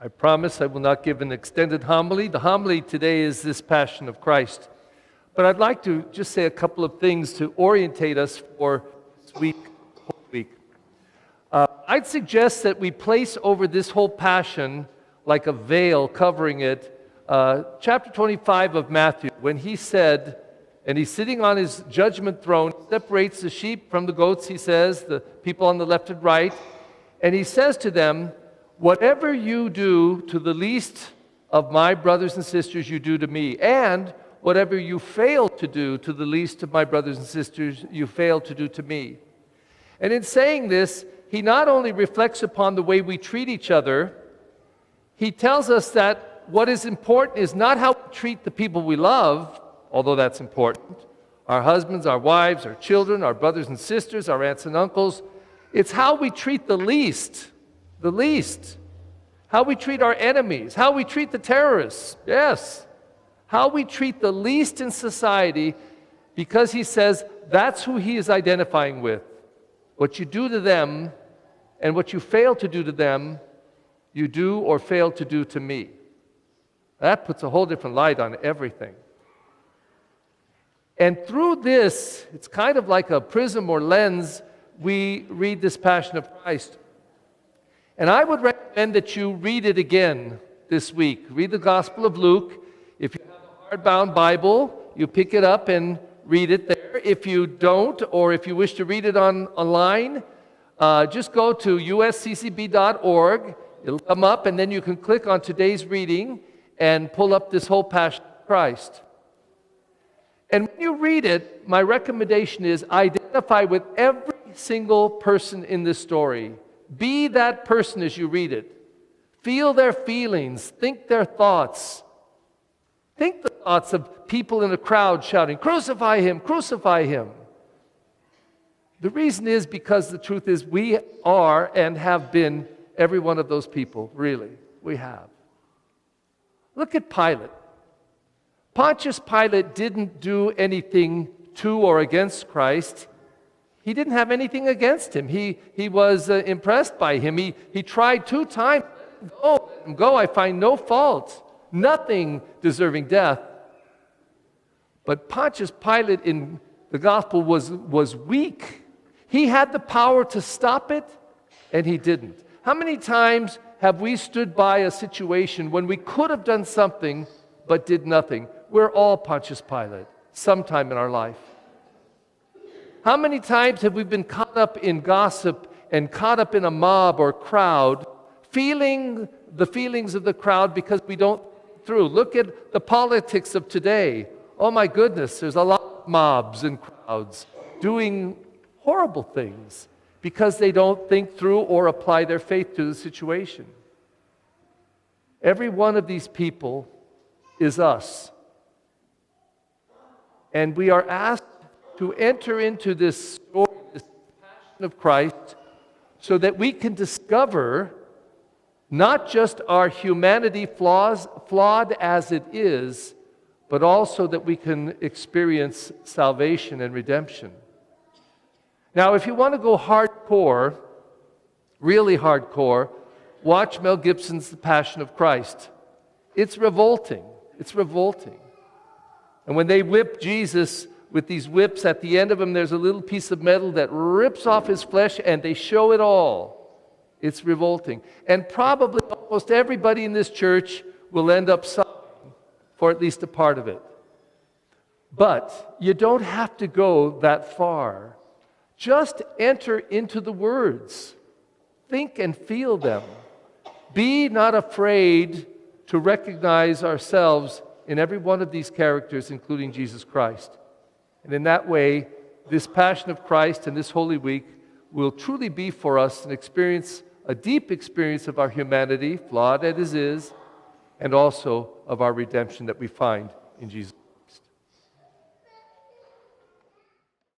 I promise I will not give an extended homily. The homily today is this Passion of Christ. But I'd like to just say a couple of things to orientate us for this week, whole week. I'd suggest that we place over this whole Passion, like a veil covering it, chapter 25 of Matthew, when he said, and he's sitting on his judgment throne, separates the sheep from the goats, he says, the people on the left and right, and he says to them, whatever you do to the least of my brothers and sisters, you do to me. And whatever you fail to do to the least of my brothers and sisters, you fail to do to me. And in saying this, he not only reflects upon the way we treat each other, he tells us that what is important is not how we treat the people we love, although that's important, our husbands, our wives, our children, our brothers and sisters, our aunts and uncles. It's how we treat the least, how we treat our enemies, how we treat the terrorists, yes, how we treat the least in society, because he says that's who he is identifying with. What you do to them and what you fail to do to them, you do or fail to do to me. That puts a whole different light on everything. And through this, it's kind of like a prism or lens, we read this Passion of Christ. And I would recommend that you read it again this week. Read the Gospel of Luke. If you have a hardbound Bible, you pick it up and read it there. If you don't, or if you wish to read it online, just go to usccb.org. It'll come up, and then you can click on today's reading and pull up this whole Passion of Christ. And when you read it, my recommendation is identify with every single person in this story. Be that person as you read it. Feel their feelings. Think their thoughts. Think the thoughts of people in a crowd shouting, "Crucify him, crucify him." The reason is because the truth is we are and have been every one of those people, really. We have. Look at Pilate. Pontius Pilate didn't do anything to or against Christ. He didn't have anything against him. He was impressed by him. He tried 2 times. Let him go. I find no fault. Nothing deserving death. But Pontius Pilate in the gospel was weak. He had the power to stop it, and he didn't. How many times have we stood by a situation when we could have done something but did nothing? We're all Pontius Pilate sometime in our life. How many times have we been caught up in gossip and caught up in a mob or crowd, feeling the feelings of the crowd because we don't think through? Look at the politics of today. Oh my goodness, there's a lot of mobs and crowds doing horrible things because they don't think through or apply their faith to the situation. Every one of these people is us. And we are asked to enter into this story, this Passion of Christ, so that we can discover not just our humanity flawed as it is, but also that we can experience salvation and redemption. Now, if you want to go hardcore, really hardcore, watch Mel Gibson's The Passion of Christ. It's revolting. It's revolting. And when they whip Jesus with these whips, at the end of them, there's a little piece of metal that rips off his flesh, and they show it all. It's revolting. And probably almost everybody in this church will end up suffering for at least a part of it. But you don't have to go that far. Just enter into the words. Think and feel them. Be not afraid to recognize ourselves in every one of these characters, including Jesus Christ. And in that way, this Passion of Christ and this Holy Week will truly be for us an experience, a deep experience of our humanity, flawed as it is, and also of our redemption that we find in Jesus.